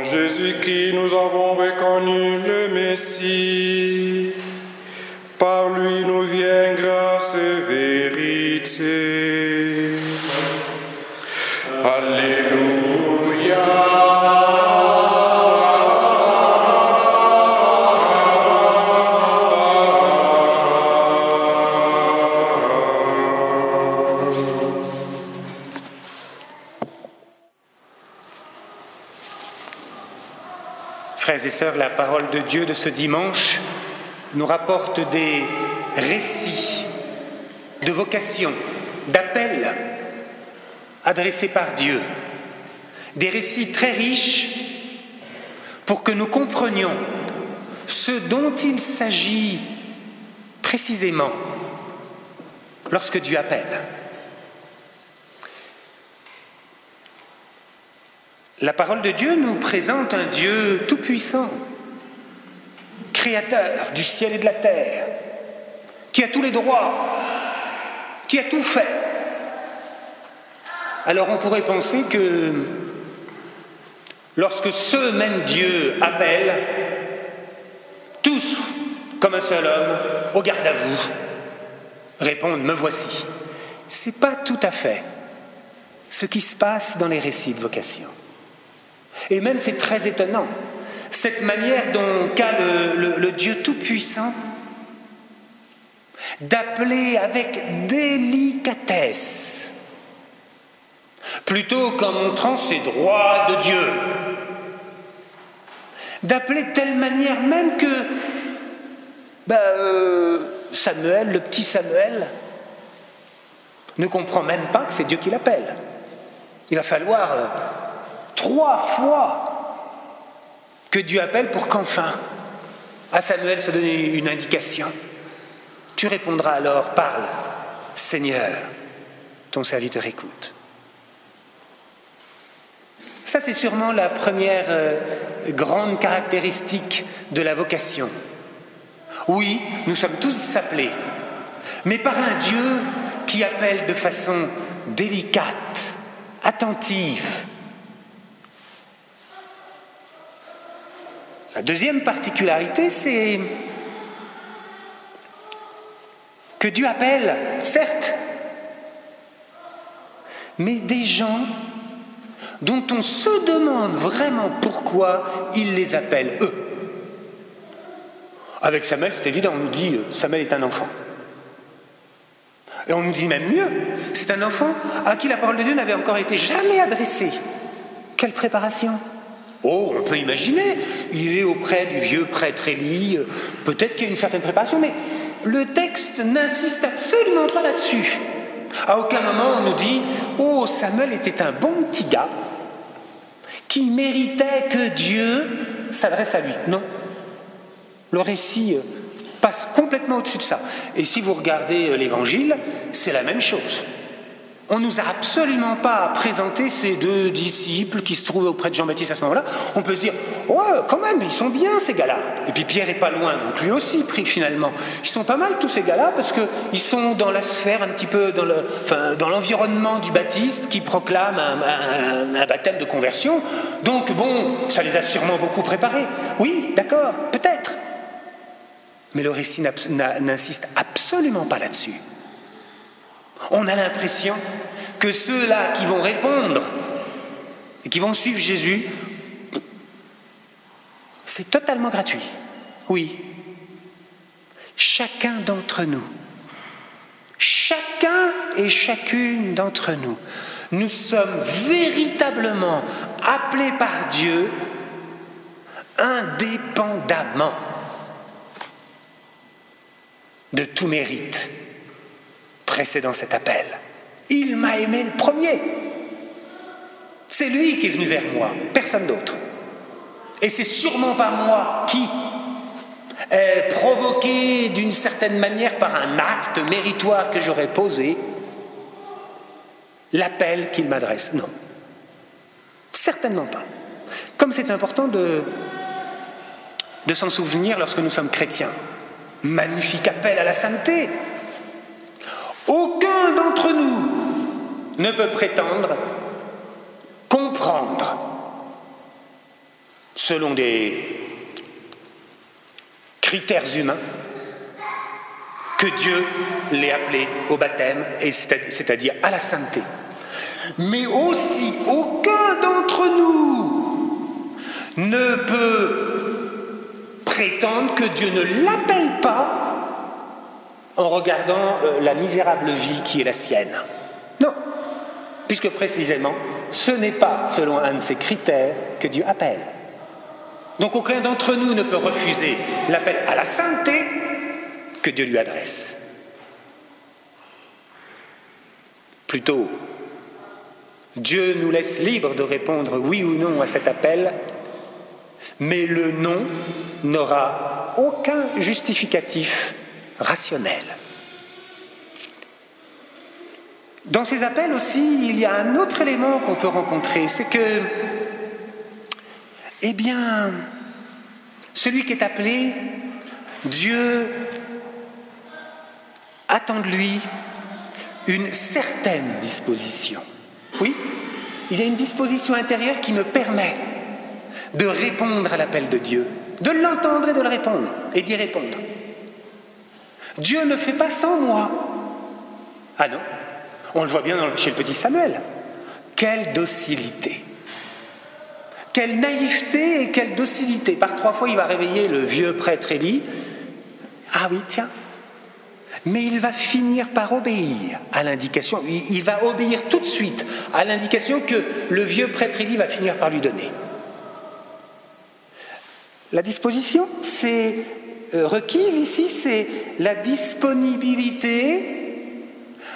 Jésus-Christ, nous avons reconnu le Messie. Par lui nous vient grâce et vérité. Alléluia. Frères et sœurs, la parole de Dieu de ce dimanche nous rapporte des récits de vocation, d'appels adressés par Dieu, des récits très riches pour que nous comprenions ce dont il s'agit précisément lorsque Dieu appelle. La parole de Dieu nous présente un Dieu tout-puissant, créateur du ciel et de la terre, qui a tous les droits, qui a tout fait. Alors on pourrait penser que lorsque ce même Dieu appelle, tous, comme un seul homme, au garde à vous, répondent « me voici ». Ce n'est pas tout à fait ce qui se passe dans les récits de vocation. Et même c'est très étonnant, cette manière qu'a le Dieu Tout-Puissant d'appeler avec délicatesse, plutôt qu'en montrant ses droits de Dieu, d'appeler de telle manière même que Samuel, le petit Samuel, ne comprend même pas que c'est Dieu qui l'appelle. Il va falloir 3 fois que Dieu appelle pour qu'enfin à Samuel se donne une indication. Tu répondras alors, parle, Seigneur, ton serviteur écoute. Ça, c'est sûrement la première grande caractéristique de la vocation. Oui, nous sommes tous appelés, mais par un Dieu qui appelle de façon délicate, attentive. La deuxième particularité, c'est que Dieu appelle, certes, mais des gens dont on se demande vraiment pourquoi il les appelle, eux. Avec Samuel, c'est évident, on nous dit Samuel est un enfant. Et on nous dit même mieux, c'est un enfant à qui la parole de Dieu n'avait encore été jamais adressée. Quelle préparation! Oh, on peut imaginer, il est auprès du vieux prêtre Élie, peut-être qu'il y a une certaine préparation, mais le texte n'insiste absolument pas là-dessus. À aucun moment on nous dit « Oh, Samuel était un bon petit gars qui méritait que Dieu s'adresse à lui ». Non, le récit passe complètement au-dessus de ça. Et si vous regardez l'Évangile, c'est la même chose. On ne nous a absolument pas présenté ces 2 disciples qui se trouvaient auprès de Jean-Baptiste à ce moment-là. On peut se dire, ouais, quand même, ils sont bien ces gars-là. Et puis Pierre n'est pas loin, donc lui aussi, finalement. Ils sont pas mal tous ces gars-là parce qu'ils sont dans la sphère, un petit peu dans l'environnement du baptiste qui proclame un baptême de conversion. Donc bon, ça les a sûrement beaucoup préparés. Oui, d'accord, peut-être. Mais le récit n'insiste absolument pas là-dessus. On a l'impression que ceux-là qui vont répondre et qui vont suivre Jésus, c'est totalement gratuit. Oui. Chacun d'entre nous, chacun et chacune d'entre nous, nous sommes véritablement appelés par Dieu indépendamment de tout mérite précédant cet appel. Il m'a aimé le premier. C'est lui qui est venu vers moi, personne d'autre. Et c'est sûrement pas moi qui, est provoqué d'une certaine manière par un acte méritoire que j'aurais posé, l'appel qu'il m'adresse. Non, certainement pas. Comme c'est important de s'en souvenir lorsque nous sommes chrétiens. Magnifique appel à la sainteté. Aucun d'entre nous ne peut prétendre comprendre, selon des critères humains, que Dieu l'ait appelé au baptême, c'est-à-dire à la sainteté. Mais aussi, aucun d'entre nous ne peut prétendre que Dieu ne l'appelle pas en regardant la misérable vie qui est la sienne. Non, puisque précisément, ce n'est pas selon un de ces critères que Dieu appelle. Donc aucun d'entre nous ne peut refuser l'appel à la sainteté que Dieu lui adresse. Plutôt, Dieu nous laisse libres de répondre oui ou non à cet appel, mais le non n'aura aucun justificatif rationnel. Dans ces appels aussi, il y a un autre élément qu'on peut rencontrer, c'est que, eh bien, celui qui est appelé, Dieu attend de lui une certaine disposition. Oui, il y a une disposition intérieure qui me permet de répondre à l'appel de Dieu, de l'entendre et de le répondre, et d'y répondre. Dieu ne fait pas sans moi. Ah non, on le voit bien chez le petit Samuel. Quelle docilité! Quelle naïveté et quelle docilité! Par 3 fois, il va réveiller le vieux prêtre Élie. Ah oui, tiens. Mais il va finir par obéir à l'indication. Il va obéir tout de suite à l'indication que le vieux prêtre Élie va finir par lui donner. La disposition, c'est requise ici, c'est la disponibilité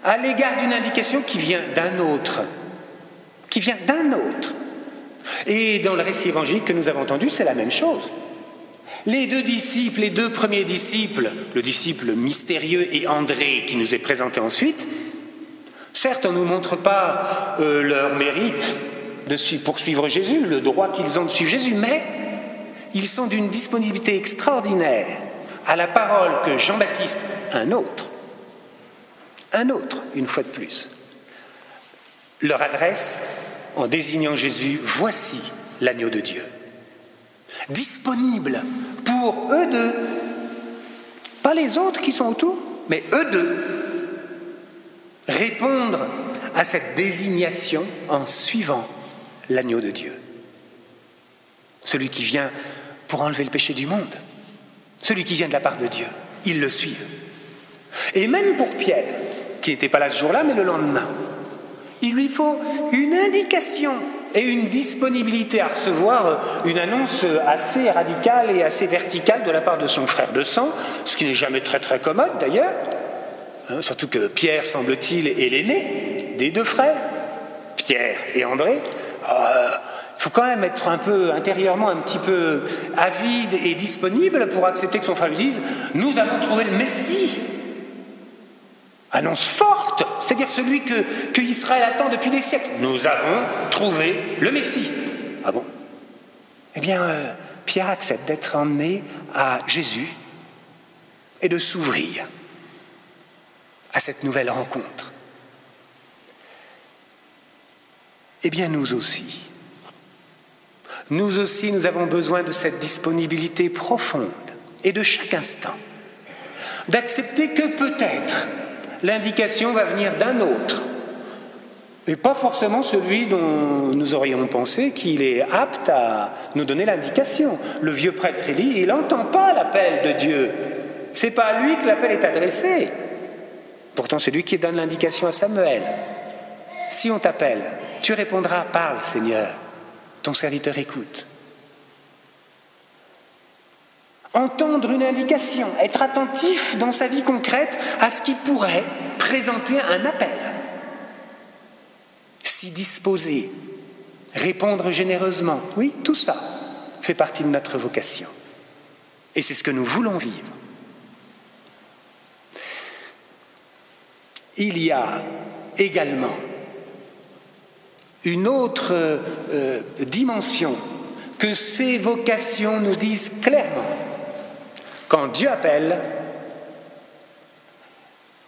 à l'égard d'une indication qui vient d'un autre. Qui vient d'un autre. Et dans le récit évangélique que nous avons entendu, c'est la même chose. Les 2 disciples, les 2 premiers disciples, le disciple mystérieux et André qui nous est présenté ensuite, certes, on ne nous montre pas leur mérite pour suivre Jésus, le droit qu'ils ont de suivre Jésus, mais ils sont d'une disponibilité extraordinaire à la parole que Jean-Baptiste, un autre, une fois de plus, leur adresse en désignant Jésus, voici l'agneau de Dieu. Disponible pour eux deux, pas les autres qui sont autour, mais eux deux, répondre à cette désignation en suivant l'agneau de Dieu. Celui qui vient pour enlever le péché du monde, celui qui vient de la part de Dieu, ils le suivent. Et même pour Pierre, qui n'était pas là ce jour-là, mais le lendemain, il lui faut une indication et une disponibilité à recevoir une annonce assez radicale et assez verticale de la part de son frère de sang, ce qui n'est jamais très très commode d'ailleurs, surtout que Pierre, semble-t-il, est l'aîné des 2 frères, Pierre et André. Il faut quand même être un peu intérieurement un petit peu avide et disponible pour accepter que son frère lui dise « Nous avons trouvé le Messie ». Annonce forte, c'est-à-dire celui que Israël attend depuis des siècles. Nous avons trouvé le Messie. Ah bon? Eh bien, Pierre accepte d'être emmené à Jésus et de s'ouvrir à cette nouvelle rencontre. Eh bien, nous aussi, nous avons besoin de cette disponibilité profonde et de chaque instant, d'accepter que peut-être l'indication va venir d'un autre, et pas forcément celui dont nous aurions pensé qu'il est apte à nous donner l'indication. Le vieux prêtre Élie, il n'entend pas l'appel de Dieu. C'est pas à lui que l'appel est adressé. Pourtant, c'est lui qui donne l'indication à Samuel. Si on t'appelle, tu répondras, parle Seigneur, ton serviteur écoute. Entendre une indication, être attentif dans sa vie concrète à ce qui pourrait présenter un appel. S'y disposer, répondre généreusement, oui, tout ça fait partie de notre vocation. Et c'est ce que nous voulons vivre. Il y a également une autre dimension que ces vocations nous disent clairement. Quand Dieu appelle,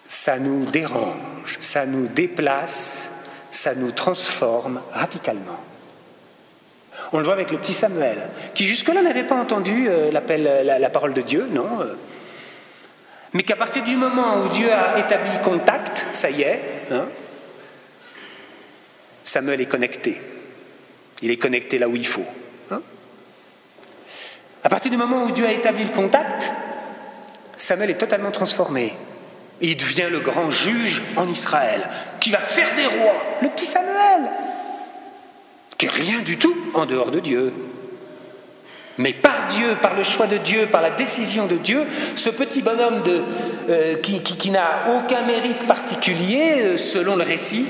ça nous dérange, ça nous déplace, ça nous transforme radicalement. On le voit avec le petit Samuel, qui jusque-là n'avait pas entendu la parole de Dieu, non, mais qu'à partir du moment où Dieu a établi contact, ça y est, hein, Samuel est connecté. Il est connecté là où il faut. Hein. À partir du moment où Dieu a établi le contact, Samuel est totalement transformé. Il devient le grand juge en Israël, qui va faire des rois, le petit Samuel, qui n'est rien du tout en dehors de Dieu. Mais par Dieu, par le choix de Dieu, par la décision de Dieu, ce petit bonhomme qui n'a aucun mérite particulier, selon le récit,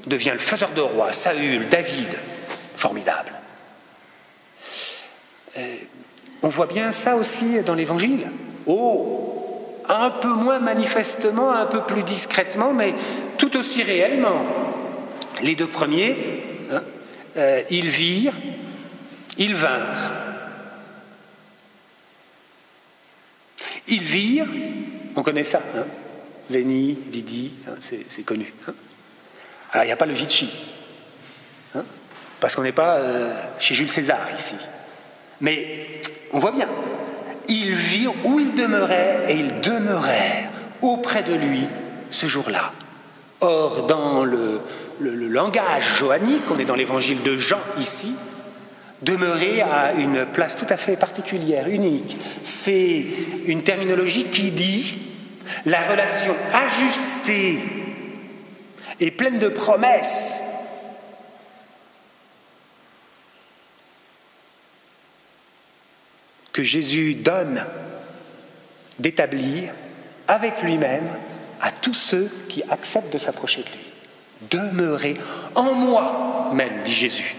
devient le faiseur de rois, Saül, David, formidable. On voit bien ça aussi dans l'Évangile. Un peu moins manifestement, un peu plus discrètement, mais tout aussi réellement. Les deux premiers, ils virent, ils vinrent. Ils virent, on connaît ça, hein, Veni, Vidi, hein, c'est connu. Hein. Alors, il n'y a pas le Vici, hein, parce qu'on n'est pas chez Jules César ici. Mais on voit bien, ils virent où il demeurait et ils demeurèrent auprès de lui ce jour-là. Or, dans le langage johannique, on est dans l'évangile de Jean ici, demeurer à une place tout à fait particulière, unique. C'est une terminologie qui dit la relation ajustée et pleine de promesses que Jésus donne d'établir avec lui-même à tous ceux qui acceptent de s'approcher de lui. Demeurez en moi, même, dit Jésus.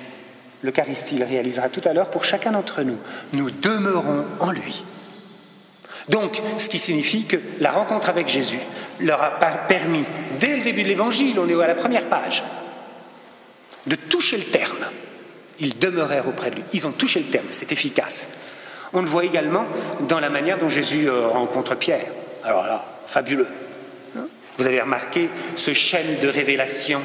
L'Eucharistie le réalisera tout à l'heure pour chacun d'entre nous. Nous demeurons en lui. Donc, ce qui signifie que la rencontre avec Jésus leur a permis, dès le début de l'Évangile, on est à la première page, de toucher le terme. Ils demeurèrent auprès de lui. Ils ont touché le terme, c'est efficace. On le voit également dans la manière dont Jésus rencontre Pierre. Alors là, fabuleux. Vous avez remarqué ce chêne de révélation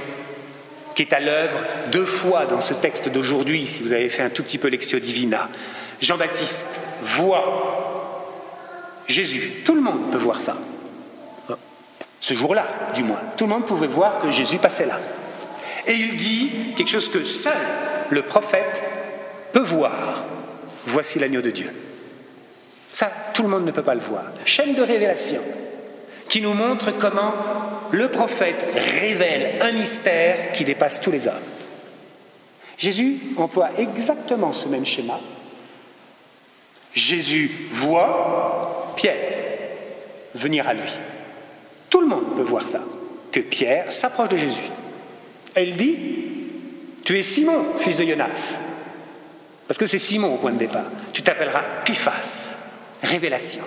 qui est à l'œuvre 2 fois dans ce texte d'aujourd'hui, si vous avez fait un tout petit peu Lectio Divina. Jean-Baptiste voit Jésus. Tout le monde peut voir ça. Ce jour-là, du moins. Tout le monde pouvait voir que Jésus passait là. Et il dit quelque chose que seul le prophète peut voir. Voici l'agneau de Dieu. Ça, tout le monde ne peut pas le voir. Chaîne de révélation qui nous montre comment le prophète révèle un mystère qui dépasse tous les hommes. Jésus emploie exactement ce même schéma. Jésus voit Pierre venir à lui. Tout le monde peut voir ça, que Pierre s'approche de Jésus. Et il dit, tu es Simon, fils de Jonas. Parce que c'est Simon au point de départ. Tu t'appelleras Képhas, révélation.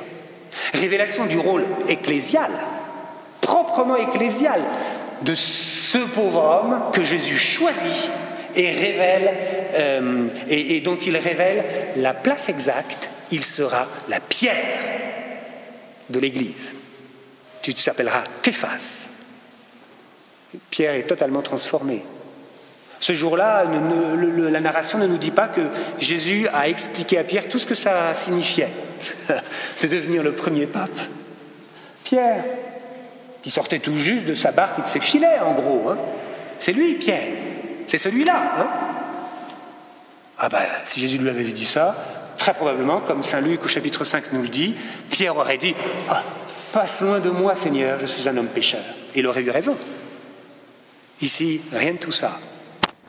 Révélation du rôle ecclésial, proprement ecclésial, de ce pauvre homme que Jésus choisit et révèle, et dont il révèle la place exacte. Il sera la pierre de l'Église. Tu t'appelleras Képhas. Pierre est totalement transformé. Ce jour-là, la narration ne nous dit pas que Jésus a expliqué à Pierre tout ce que ça signifiait de devenir le premier pape. Pierre, qui sortait tout juste de sa barque et de ses filets, en gros. Hein. C'est lui, Pierre. C'est celui-là. Hein. Ah ben, si Jésus lui avait dit ça, très probablement, comme saint Luc au chapitre 5 nous le dit, Pierre aurait dit « Passe loin de moi, Seigneur, je suis un homme pécheur. » Et il aurait eu raison. Ici, rien de tout ça.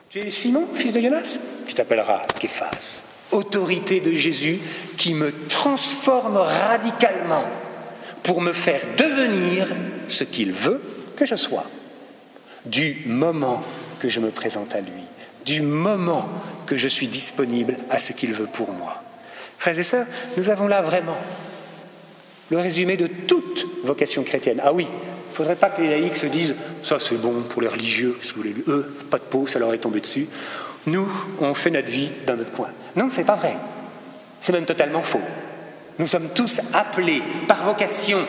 Tu es Simon, fils de Jonas ? Tu t'appelleras Képhas. Autorité de Jésus qui me transforme radicalement pour me faire devenir ce qu'il veut que je sois. Du moment que je me présente à lui, du moment que je suis disponible à ce qu'il veut pour moi. Frères et sœurs, nous avons là vraiment le résumé de toute vocation chrétienne. Ah oui, il ne faudrait pas que les laïcs se disent « ça c'est bon pour les religieux, qu'est-ce que vous voulez, eux, pas de peau, ça leur est tombé dessus. Nous, on fait notre vie dans notre coin. » Non, c'est pas vrai. C'est même totalement faux. Nous sommes tous appelés par vocation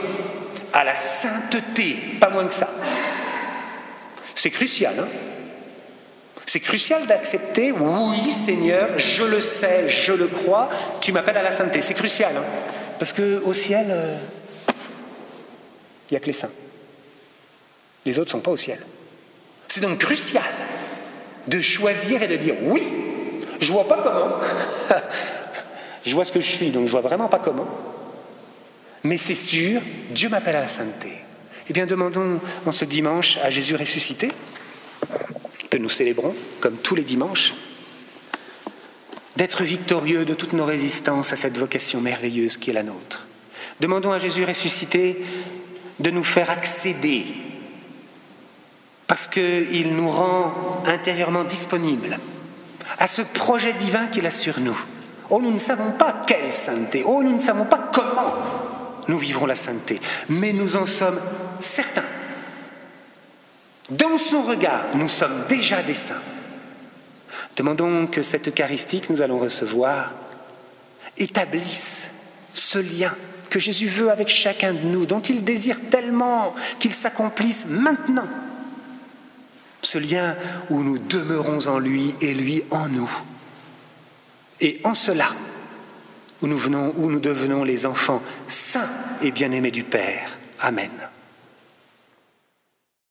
à la sainteté, pas moins que ça. C'est crucial, hein? C'est crucial d'accepter, oui Seigneur, je le sais, je le crois, tu m'appelles à la sainteté. C'est crucial, hein? Parce qu'au ciel, il n'y a que les saints. Les autres ne sont pas au ciel. C'est donc crucial de choisir et de dire oui, je ne vois pas comment. Je vois ce que je suis, donc je ne vois vraiment pas comment. Mais c'est sûr, Dieu m'appelle à la sainteté. Eh bien, demandons en ce dimanche à Jésus ressuscité, que nous célébrons, comme tous les dimanches, d'être victorieux de toutes nos résistances à cette vocation merveilleuse qui est la nôtre. Demandons à Jésus ressuscité de nous faire accéder, parce qu'il nous rend intérieurement disponibles à ce projet divin qu'il a sur nous. Oh, nous ne savons pas quelle sainteté, oh, nous ne savons pas comment nous vivrons la sainteté, mais nous en sommes certains. Dans son regard, nous sommes déjà des saints. Demandons que cette Eucharistie que nous allons recevoir établisse ce lien que Jésus veut avec chacun de nous, dont il désire tellement qu'il s'accomplisse maintenant. Ce lien où nous demeurons en lui et lui en nous. Et en cela, où nous devenons les enfants saints et bien-aimés du Père. Amen.